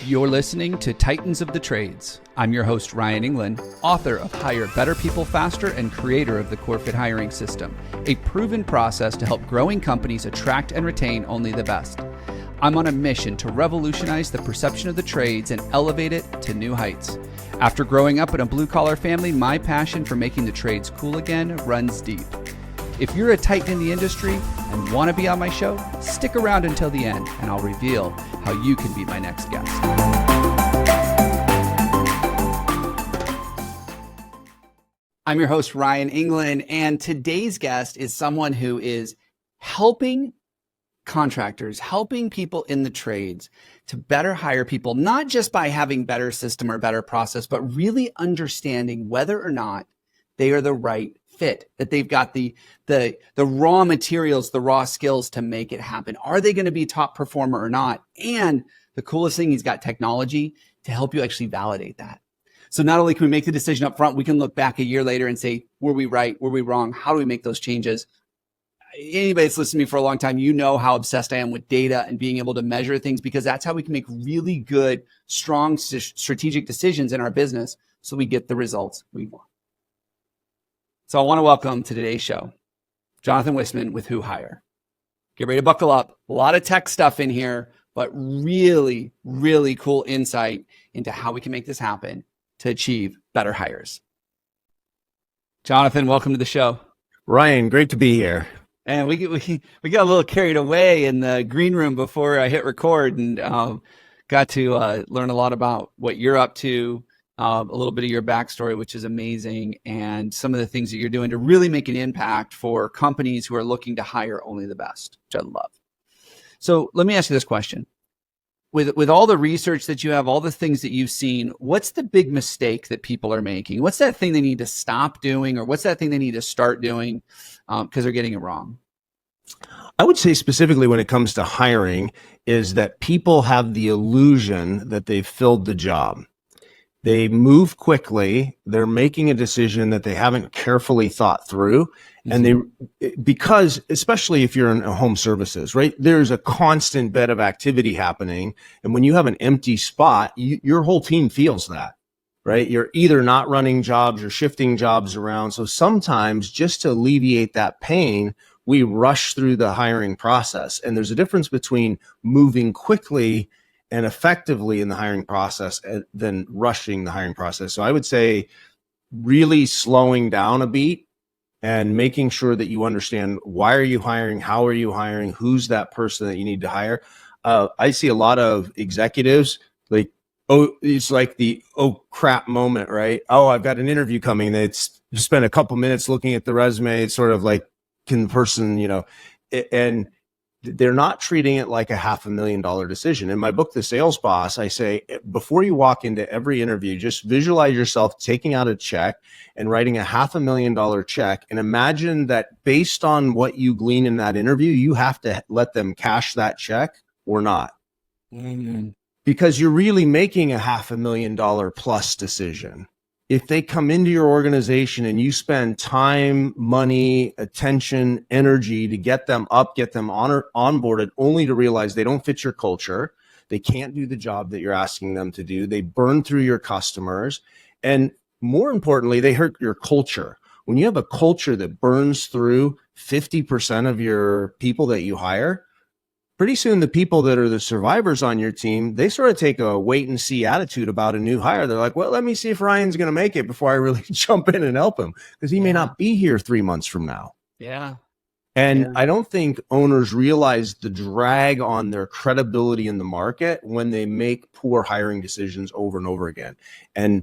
You're listening to Titans of the Trades. I'm your host, Ryan England, author of Hire Better People Faster and creator of the CoreFit hiring system, a proven process to help growing companies attract and retain only the best. I'm on a mission to revolutionize the perception of the trades and elevate it to new heights. After growing up in a blue-collar family, my passion for making the trades cool again runs deep. If you're a titan in the industry and want to be on my show, stick around until the end and I'll reveal how you can be my next guest. I'm your host, Ryan England, and today's guest is someone who is helping contractors, helping people in the trades to better hire people, not just by having better system or better process, but really understanding whether or not they are the right fit, that they've got the raw materials, the raw skills to make it happen. Are they going to be a top performer or not? And the coolest thing, he's got technology to help you actually validate that. So not only can we make the decision up front, we can look back a year later and say, were we right? Were we wrong? How do we make those changes? Anybody that's listened to me for a long time, you know how obsessed I am with data and being able to measure things, because that's how we can make really good, strong, strategic decisions in our business so we get the results we want. So I want to welcome to today's show, Jonathan Whistman with Who Hire. Get ready to buckle up. A lot of tech stuff in here, but really, really cool insight into how we can make this happen to achieve better hires. Jonathan, welcome to the show. Ryan, great to be here. And we got a little carried away in the green room before I hit record, and got to learn a lot about what you're up to. A little bit of your backstory, which is amazing, and some of the things that you're doing to really make an impact for companies who are looking to hire only the best, which I love. So let me ask you this question. With all the research that you have, all the things that you've seen, what's the big mistake that people are making? What's that thing they need to stop doing, or what's that thing they need to start doing because they're getting it wrong? I would say specifically when it comes to hiring is that people have the illusion that they've filled the job. They move quickly. They're making a decision that they haven't carefully thought through. And because especially if you're in home services, right, there's a constant bed of activity happening. And when you have an empty spot, your whole team feels that, right? You're either not running jobs, you're shifting jobs around. So sometimes just to alleviate that pain, we rush through the hiring process. And there's a difference between moving quickly and effectively in the hiring process than rushing the hiring process. So I would say really slowing down a beat and making sure that you understand, why are you hiring? How are you hiring? Who's that person that you need to hire? I see a lot of executives like, it's like the, oh crap moment, right? Oh, I've got an interview coming. They spend a couple minutes looking at the resume. It's sort of like, can the person, and they're not treating it like a $500,000 decision. In my book, The Sales Boss, I say, before you walk into every interview, just visualize yourself taking out a check and writing a $500,000 check. And imagine that based on what you glean in that interview, you have to let them cash that check or not. Mm-hmm. Because you're really making a $500,000 plus decision. If they come into your organization and you spend time, money, attention, energy to get them up, get them onboarded, only to realize they don't fit your culture, they can't do the job that you're asking them to do, they burn through your customers, and more importantly, they hurt your culture. When you have a culture that burns through 50% of your people that you hire, pretty soon the people that are the survivors on your team, they sort of take a wait and see attitude about a new hire. They're like, well, let me see if Ryan's going to make it before I really jump in and help him, because he may not be here 3 months from now. Yeah. And I don't think owners realize the drag on their credibility in the market when they make poor hiring decisions over and over again. And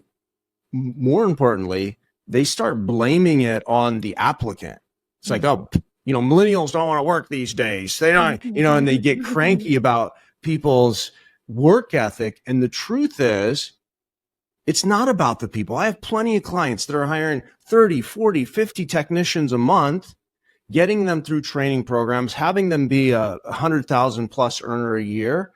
more importantly, they start blaming it on the applicant. It's like, oh, millennials don't want to work these days. They don't, and they get cranky about people's work ethic. And the truth is, it's not about the people. I have plenty of clients that are hiring 30, 40, 50 technicians a month, getting them through training programs, having them be a 100,000 plus earner a year.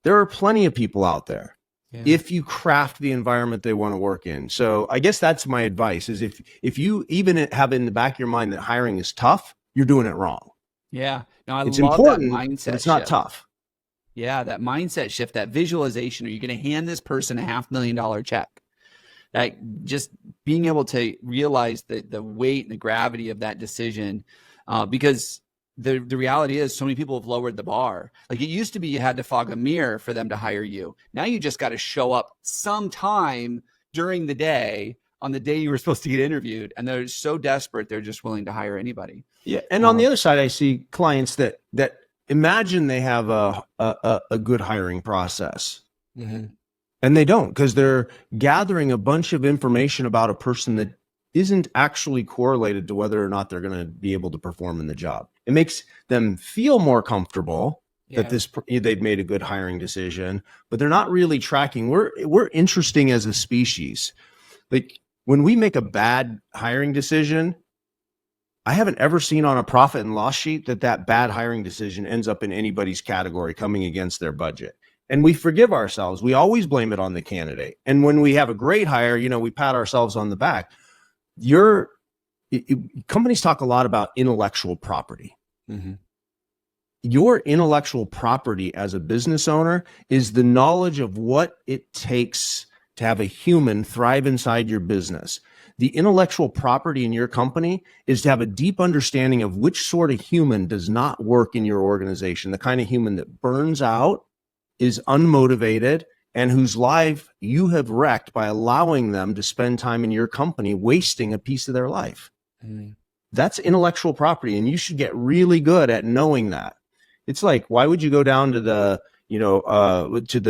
There are plenty of people out there. Yeah. If you craft the environment they want to work in. So I guess that's my advice, is if you even have in the back of your mind that hiring is tough, you're doing it wrong. Yeah. No, it's love important, that mindset but it's not shift. tough. Yeah, that mindset shift, that visualization. Are you going to hand this person a $500,000 check? Like just being able to realize the weight and the gravity of that decision, because the reality is so many people have lowered the bar. Like it used to be you had to fog a mirror for them to hire you. Now you just got to show up sometime during the day on the day you were supposed to get interviewed, and they're so desperate they're just willing to hire anybody. Yeah, and on the other side, I see clients that imagine they have a good hiring process, and they don't, because they're gathering a bunch of information about a person that isn't actually correlated to whether or not they're going to be able to perform in the job. It makes them feel more comfortable that they've made a good hiring decision, but they're not really tracking. We're interesting as a species. Like when we make a bad hiring decision, I haven't ever seen on a profit and loss sheet that bad hiring decision ends up in anybody's category coming against their budget. And we forgive ourselves. We always blame it on the candidate. And when we have a great hire, we pat ourselves on the back. Companies talk a lot about intellectual property. Your intellectual property as a business owner is the knowledge of what it takes to have a human thrive inside your business. The intellectual property in your company is to have a deep understanding of which sort of human does not work in your organization, the kind of human that burns out, is unmotivated, and whose life you have wrecked by allowing them to spend time in your company, wasting a piece of their life. That's intellectual property, and you should get really good at knowing that. It's like, why would you go down to the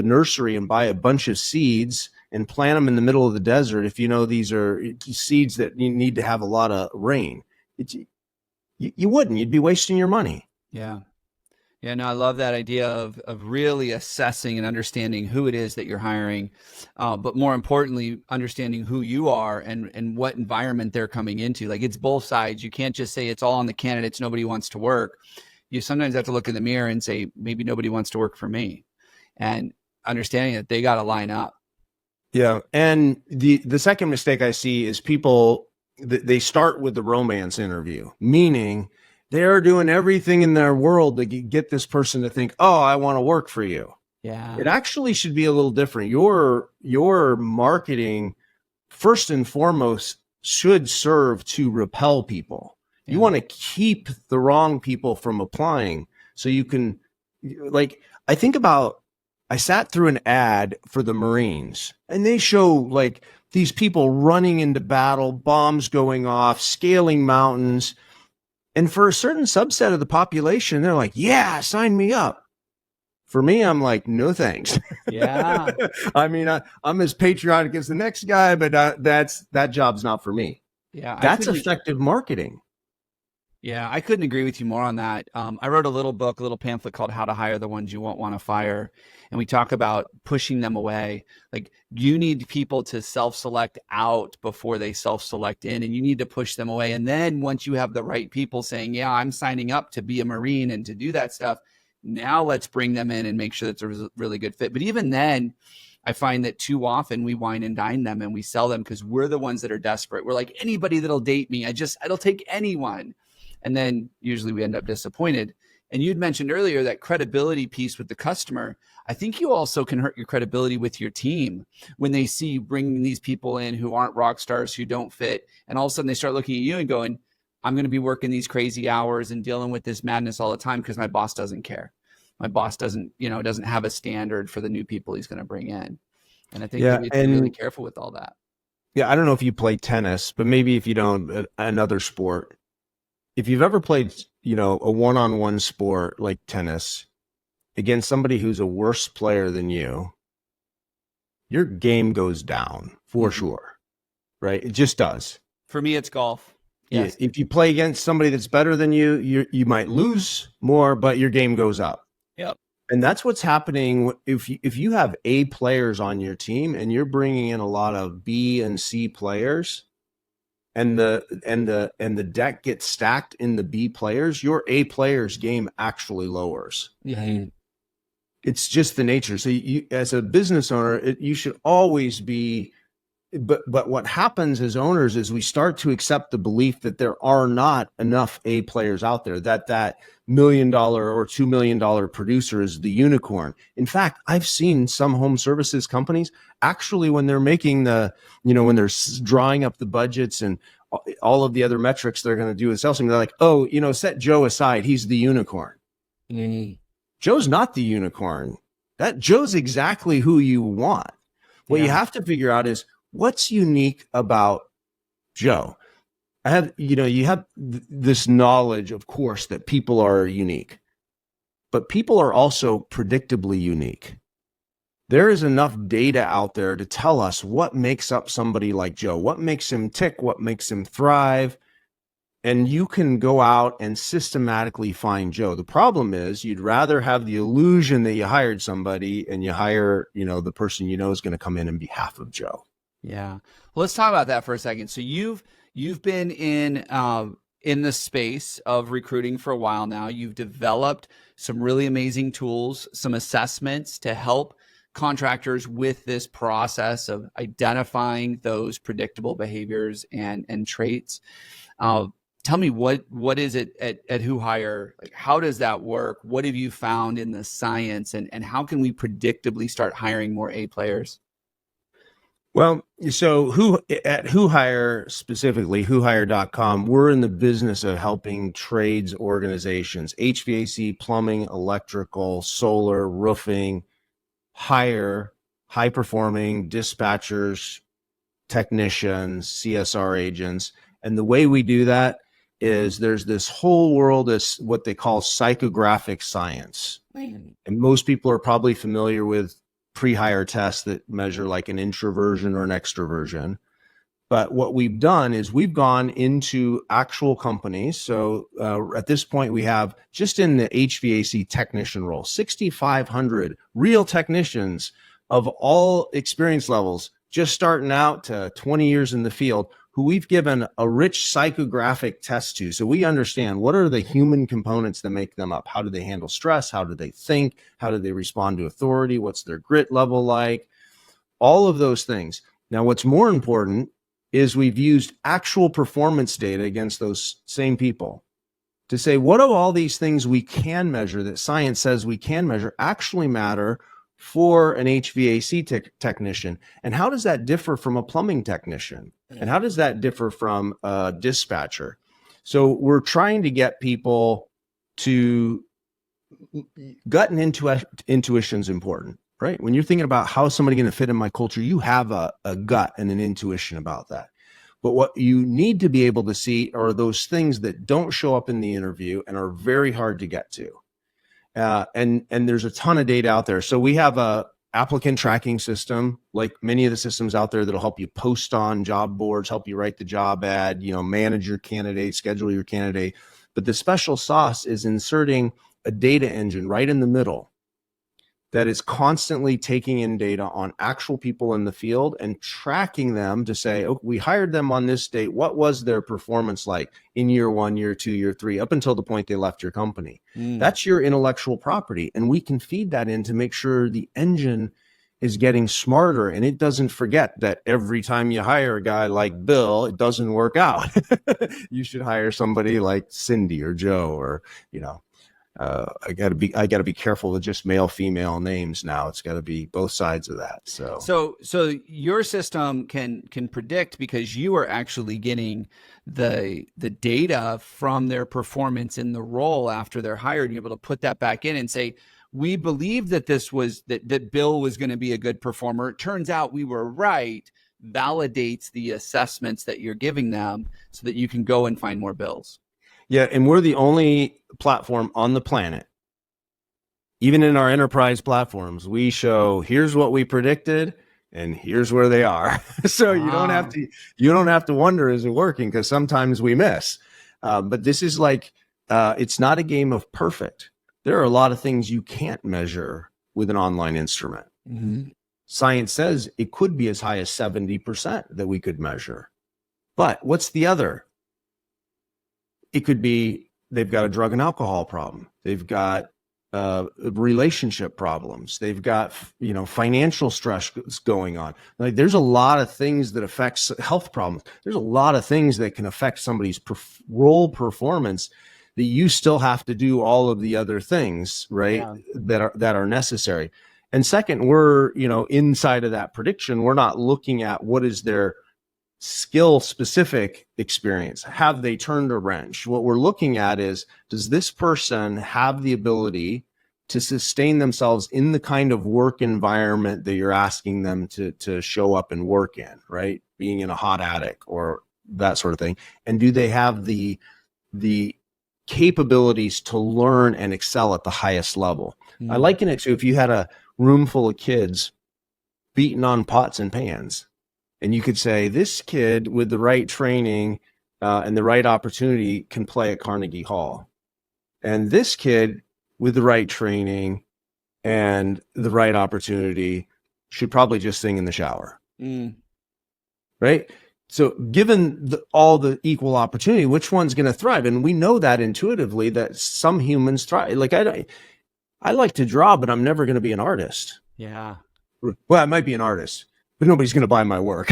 nursery and buy a bunch of seeds and plant them in the middle of the desert if these are seeds that you need to have a lot of rain? You wouldn't. You'd be wasting your money. Yeah. Yeah, no, I love that idea of really assessing and understanding who it is that you're hiring, but more importantly, understanding who you are and what environment they're coming into. Like it's both sides. You can't just say it's all on the candidates, nobody wants to work. You sometimes have to look in the mirror and say, maybe nobody wants to work for me, and understanding that they got to line up. Yeah. And the second mistake I see is people, they start with the romance interview, meaning they're doing everything in their world to get this person to think, oh, I want to work for you. Yeah. It actually should be a little different. Your marketing, first and foremost, should serve to repel people. Yeah. You want to keep the wrong people from applying. So you can, I sat through an ad for the Marines, and they show these people running into battle, bombs going off, scaling mountains. And for a certain subset of the population, they're like, yeah, sign me up. For me, I'm like, no, thanks. Yeah. I mean, I'm as patriotic as the next guy, but that job's not for me. Yeah. That's effective marketing. Yeah, I couldn't agree with you more on that. I wrote a little pamphlet called How to Hire the Ones You Won't Want to Fire. And we talk about pushing them away. Like you need people to self-select out before they self-select in, and you need to push them away. And then once you have the right people saying, yeah, I'm signing up to be a Marine and to do that stuff, now let's bring them in and make sure that's a really good fit. But even then, I find that too often we wine and dine them and we sell them because we're the ones that are desperate. We're like, anybody that'll date me, I'll take anyone. And then usually we end up disappointed. And you'd mentioned earlier that credibility piece with the customer. I think you also can hurt your credibility with your team when they see you bringing these people in who aren't rock stars, who don't fit. And all of a sudden they start looking at you and going, I'm going to be working these crazy hours and dealing with this madness all the time because my boss doesn't care. My boss doesn't have a standard for the new people he's going to bring in. And I think you need to be really careful with all that. Yeah. I don't know if you play tennis, but maybe if you don't, another sport. If you've ever played, a one-on-one sport like tennis against somebody who's a worse player than you, your game goes down for sure, right? It just does. For me, it's golf. Yes. If you play against somebody that's better than you, you might lose more, but your game goes up. Yep. And that's what's happening if you have A players on your team and you're bringing in a lot of B and C players. And the deck gets stacked in the B players, your A players game actually lowers. Yeah. It's just the nature. So you, as a business owner, you should always be but what happens as owners is we start to accept the belief that there are not enough A players out there, that $1 million or $2 million producer is the unicorn. In fact, I've seen some home services companies actually, when they're making when they're drawing up the budgets and all of the other metrics they're going to do with sales, they're like, oh, set Joe aside. He's the unicorn. Mm. Joe's not the unicorn. That Joe's exactly who you want. What you have to figure out is, what's unique about Joe? You have this knowledge, of course, that people are unique, but people are also predictably unique. There is enough data out there to tell us what makes up somebody like Joe, what makes him tick, what makes him thrive. And you can go out and systematically find Joe. The problem is you'd rather have the illusion that you hired somebody and you hire, the person is going to come in on behalf of Joe. Yeah. Well, let's talk about that for a second. So you've been in the space of recruiting for a while now. You've developed some really amazing tools, some assessments to help contractors with this process of identifying those predictable behaviors and traits. Tell me, what is it at Who Hire? Like, how does that work? What have you found in the science, and how can we predictably start hiring more A players? Well, so at Who Hire, specifically whohire.com, we're in the business of helping trades organizations, HVAC, plumbing, electrical, solar, roofing, hire high performing dispatchers, technicians, CSR agents. And the way we do that is there's this whole world of what they call psychographic science. And most people are probably familiar with pre-hire tests that measure like an introversion or an extroversion. But what we've done is we've gone into actual companies. So at this point, we have, just in the HVAC technician role, 6,500 real technicians of all experience levels, just starting out to 20 years in the field, who we've given a rich psychographic test to. So we understand, what are the human components that make them up? How do they handle stress? How do they think? How do they respond to authority? What's their grit level like? All of those things. Now, what's more important is we've used actual performance data against those same people to say, what do all these things we can measure, that science says we can measure, actually matter for an HVAC technician? And how does that differ from a plumbing technician? And how does that differ from a dispatcher? So we're trying to get people to, gut and intuition is important, right? When you're thinking about how is somebody going to fit in my culture, you have a gut and an intuition about that. But what you need to be able to see are those things that don't show up in the interview and are very hard to get to. And there's a ton of data out there. So we have a applicant tracking system, like many of the systems out there, that'll help you post on job boards, help you write the job ad, manage your candidate, schedule your candidate. But the special sauce is inserting a data engine right in the middle that is constantly taking in data on actual people in the field and tracking them to say, oh, we hired them on this date. What was their performance like in year 1, year 2, year 3, up until the point they left your company? That's your intellectual property. And we can feed that in to make sure the engine is getting smarter, and it doesn't forget that every time you hire a guy like Bill, it doesn't work out. You should hire somebody like Cindy or Joe, or, I gotta be careful with just male, female names now. It's gotta be both sides of that. So your system can predict, because you are actually getting the data from their performance in the role after they're hired. You're able to put that back in and say, we believe that that Bill was going to be a good performer. It turns out we were right. Validates the assessments that you're giving them so that you can go and find more Bills. Yeah, and we're the only platform on the planet, even in our enterprise platforms, we show, here's what we predicted and here's where they are. So you don't have to wonder, is it working? Because sometimes we miss. But this is like, it's not a game of perfect. There are a lot of things you can't measure with an online instrument. Mm-hmm. Science says it could be as high as 70% that we could measure. But what's the other? It could be they've got a drug and alcohol problem. They've got relationship problems. They've got, financial stress going on. Like there's a lot of things that affects health problems. There's a lot of things that can affect somebody's role performance that you still have to do all of the other things, right? Yeah. That are necessary. And second, we're, inside of that prediction, we're not looking at what is their skill specific experience. Have they turned a wrench? What we're looking at is, does this person have the ability to sustain themselves in the kind of work environment that you're asking them to show up and work in, right? Being in a hot attic or that sort of thing. And do they have the capabilities to learn and excel at the highest level? I liken it to if you had a room full of kids beating on pots and pans. And you could say, this kid with the right training and the right opportunity can play at Carnegie Hall. And this kid with the right training and the right opportunity should probably just sing in the shower. Right? So given all the equal opportunity, which one's going to thrive? And we know that intuitively that some humans thrive. Like I like to draw, but I'm never going to be an artist. Yeah. Well, I might be an artist, but nobody's going to buy my work.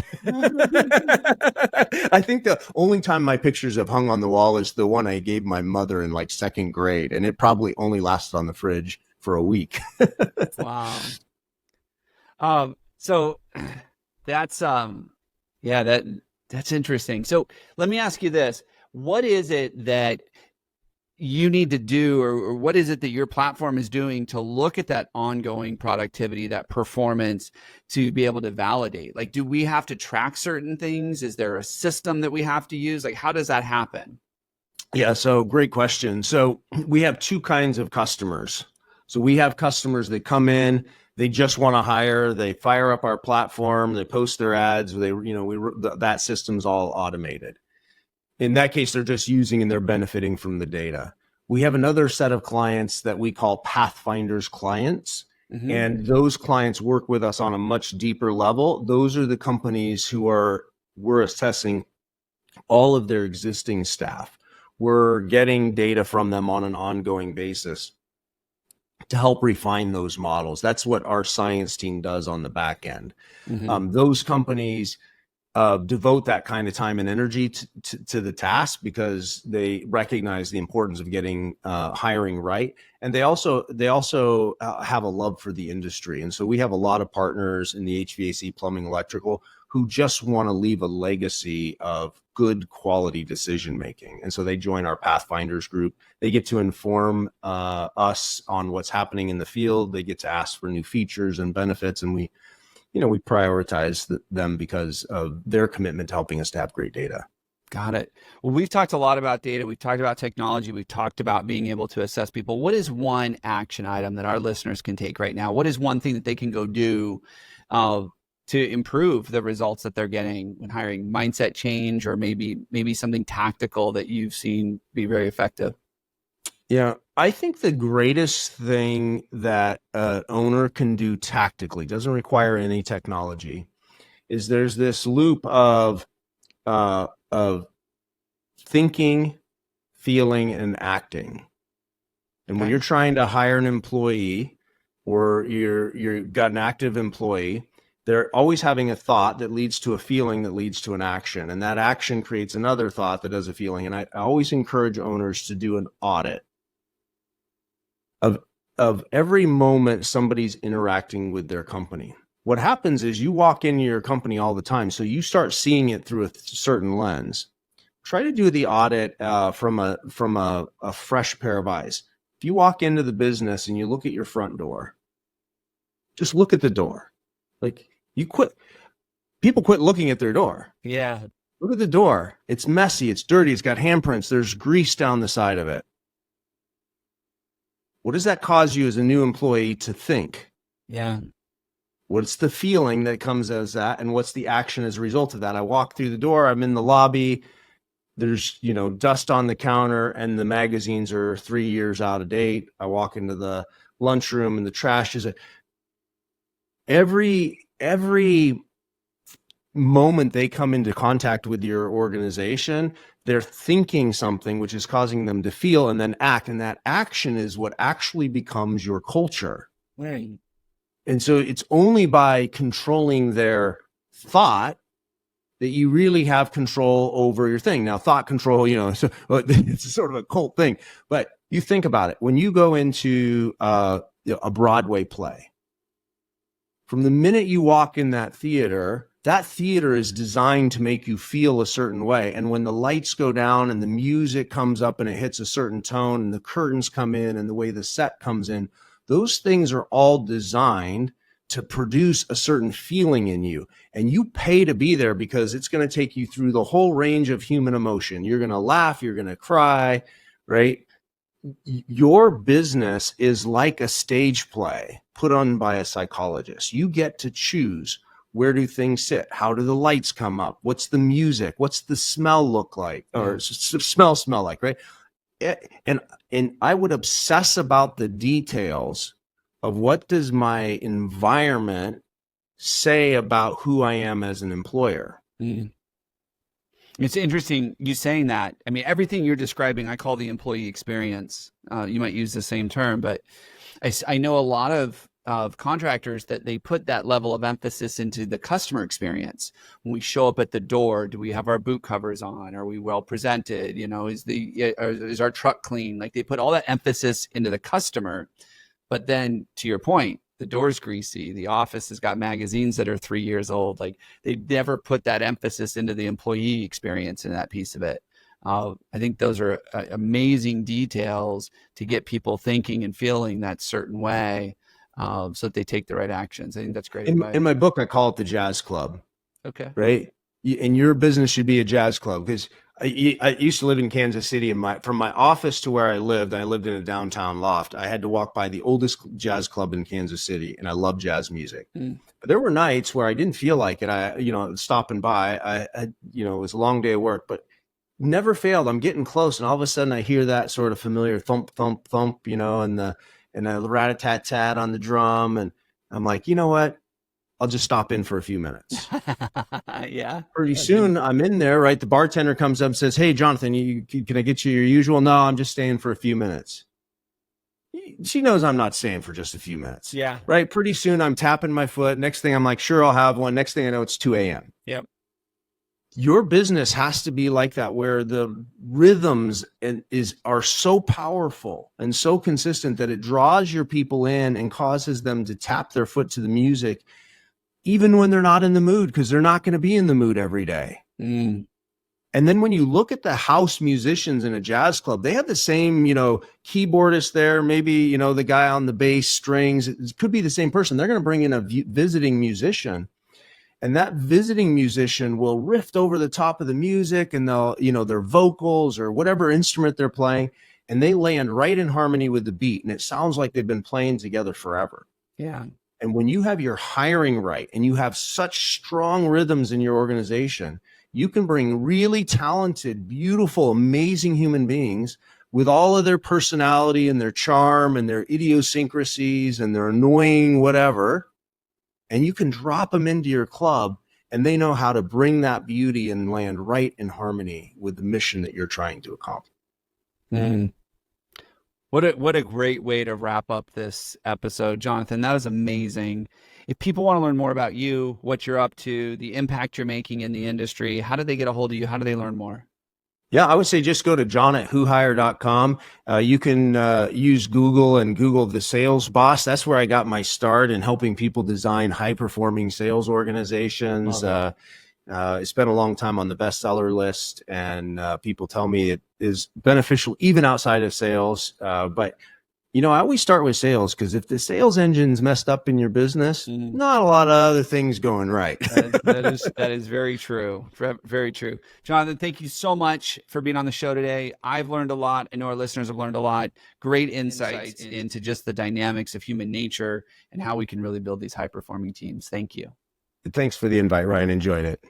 I think the only time my pictures have hung on the wall is the one I gave my mother in like second grade, and it probably only lasted on the fridge for a week. Wow. So that's that's interesting. So let me ask you this. What is it that you need to do, or what is it that your platform is doing to look at that ongoing productivity, that performance, to be able to validate? Like, do we have to track certain things? Is there a system that we have to use? Like, how does that happen? Yeah, so great question. So we have two kinds of customers. So we have customers that come in, they just want to hire, they fire up our platform, they post their ads, that system's all automated. In that case, they're just using and they're benefiting from the data. We have another set of clients that we call Pathfinders clients. And those clients work with us on a much deeper level. Those are the companies we're assessing all of their existing staff. We're getting data from them on an ongoing basis to help refine those models. That's what our science team does on the back end. Those companies devote that kind of time and energy to the task because they recognize the importance of getting hiring right, and they also have a love for the industry. And so we have a lot of partners in the HVAC, plumbing, electrical who just want to leave a legacy of good quality decision making, and so they join our Pathfinders group. They get to inform us on what's happening in the field. They get to ask for new features and benefits, and we prioritize them because of their commitment to helping us to have great data. Got it. Well, we've talked a lot about data. We've talked about technology. We've talked about being able to assess people. What is one action item that our listeners can take right now? What is one thing that they can go do to improve the results that they're getting when hiring? Mindset change, or maybe something tactical that you've seen be very effective? Yeah, I think the greatest thing that an owner can do tactically, doesn't require any technology, is there's this loop of thinking, feeling, and acting. And when you're trying to hire an employee, or you've got an active employee, they're always having a thought that leads to a feeling that leads to an action. And that action creates another thought that does a feeling. And I always encourage owners to do an audit of every moment somebody's interacting with their company. What happens is you walk into your company all the time, so you start seeing it through a certain lens. Try to do the audit from a fresh pair of eyes. If you walk into the business and you look at your front door, just look at the door. Like people quit looking at their door. Yeah. Look at the door. It's messy. It's dirty. It's got handprints. There's grease down the side of it. What does that cause you as a new employee to think? Yeah. What's the feeling that comes as that? And what's the action as a result of that? I walk through the door, I'm in the lobby, there's, dust on the counter and the magazines are 3 years out of date. I walk into the lunchroom and the trash is every moment they come into contact with your organization, they're thinking something which is causing them to feel and then act. And that action is what actually becomes your culture. Right. And so it's only by controlling their thought that you really have control over your thing. Now, thought control, so it's sort of a cult thing, but you think about it. When you go into a Broadway play, from the minute you walk in that theater is designed to make you feel a certain way. And when the lights go down and the music comes up and it hits a certain tone and the curtains come in and the way the set comes in, those things are all designed to produce a certain feeling in you. And you pay to be there because it's going to take you through the whole range of human emotion. You're going to laugh, you're going to cry, right? Your business is like a stage play put on by a psychologist. You get to choose, where do things sit? How do the lights come up? What's the music? What's the smell look like? Or smell like, right? And I would obsess about the details of what does my environment say about who I am as an employer. Mm. It's interesting you saying that. I mean, everything you're describing, I call the employee experience. You might use the same term, but I know a lot of contractors that they put that level of emphasis into the customer experience. When we show up at the door, do we have our boot covers on? Are we well presented? Is our truck clean? Like, they put all that emphasis into the customer. But then, to your point, the door's greasy. The office has got magazines that are 3 years old. Like, they never put that emphasis into the employee experience in that piece of it. I think those are amazing details to get people thinking and feeling that certain way, so that they take the right actions. I think that's great. In my book, I call it the jazz club. Okay. Right. And your business should be a jazz club, because I used to live in Kansas City, and from my office to where I lived in a downtown loft. I had to walk by the oldest jazz club in Kansas City, and I love jazz music. Mm. But there were nights where I didn't feel like it. Stopping by, it was a long day of work, but never failed. I'm getting close, and all of a sudden I hear that sort of familiar thump, thump, thump, and the rat-a-tat-tat on the drum, and I'm like, you know what? I'll just stop in for a few minutes. Yeah. Pretty soon I'm in there, right? The bartender comes up and says, "Hey, Jonathan, can I get you your usual?" "No, I'm just staying for a few minutes." She knows I'm not staying for just a few minutes. Yeah. Right. Pretty soon I'm tapping my foot. Next thing I'm like, sure, I'll have one. Next thing I know, it's 2 a.m. Yep. Your business has to be like that, where the rhythms are so powerful and so consistent that it draws your people in and causes them to tap their foot to the music, even when they're not in the mood, because they're not going to be in the mood every day. Mm. And then when you look at the house musicians in a jazz club, they have the same, keyboardist there, maybe, the guy on the bass strings. It could be the same person. They're going to bring in a visiting musician, and that visiting musician will riff over the top of the music, and they'll, their vocals or whatever instrument they're playing, and they land right in harmony with the beat. And it sounds like they've been playing together forever. Yeah. And when you have your hiring right and you have such strong rhythms in your organization, you can bring really talented, beautiful, amazing human beings with all of their personality and their charm and their idiosyncrasies and their annoying whatever, and you can drop them into your club, and they know how to bring that beauty and land right in harmony with the mission that you're trying to accomplish. Mm. What a great way to wrap up this episode, Jonathan. That was amazing. If people want to learn more about you, what you're up to, the impact you're making in the industry, how do they get a hold of you? How do they learn more? Yeah, I would say just go to john@whohire.com. You can use Google and Google the sales boss. That's where I got my start in helping people design high-performing sales organizations. I spent a long time on the bestseller list, and people tell me it is beneficial even outside of sales. But, I always start with sales, because if the sales engine's messed up in your business, not a lot of other things going right. That is very true. Very true. Jonathan, thank you so much for being on the show today. I've learned a lot. I know our listeners have learned a lot. Great insights into just the dynamics of human nature and how we can really build these high-performing teams. Thank you. Thanks for the invite, Ryan. Enjoyed it.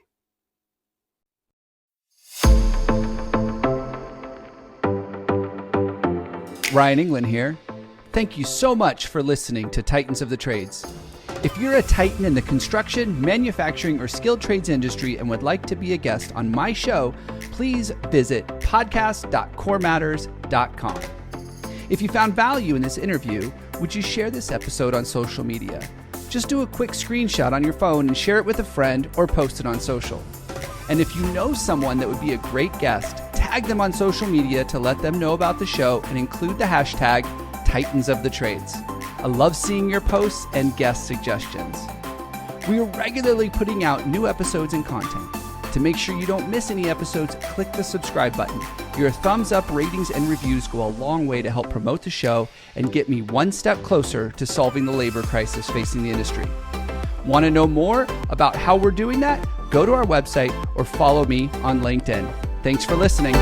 Ryan England here. Thank you so much for listening to Titans of the Trades. If you're a titan in the construction, manufacturing, or skilled trades industry and would like to be a guest on my show, please visit podcast.corematters.com. If you found value in this interview, would you share this episode on social media? Just do a quick screenshot on your phone and share it with a friend or post it on social. And if you know someone that would be a great guest, tag them on social media to let them know about the show and include the hashtag Titans of the Trades. I love seeing your posts and guest suggestions. We are regularly putting out new episodes and content. To make sure you don't miss any episodes, click the subscribe button. Your thumbs up, ratings, and reviews go a long way to help promote the show and get me one step closer to solving the labor crisis facing the industry. Want to know more about how we're doing that? Go to our website or follow me on LinkedIn. Thanks for listening.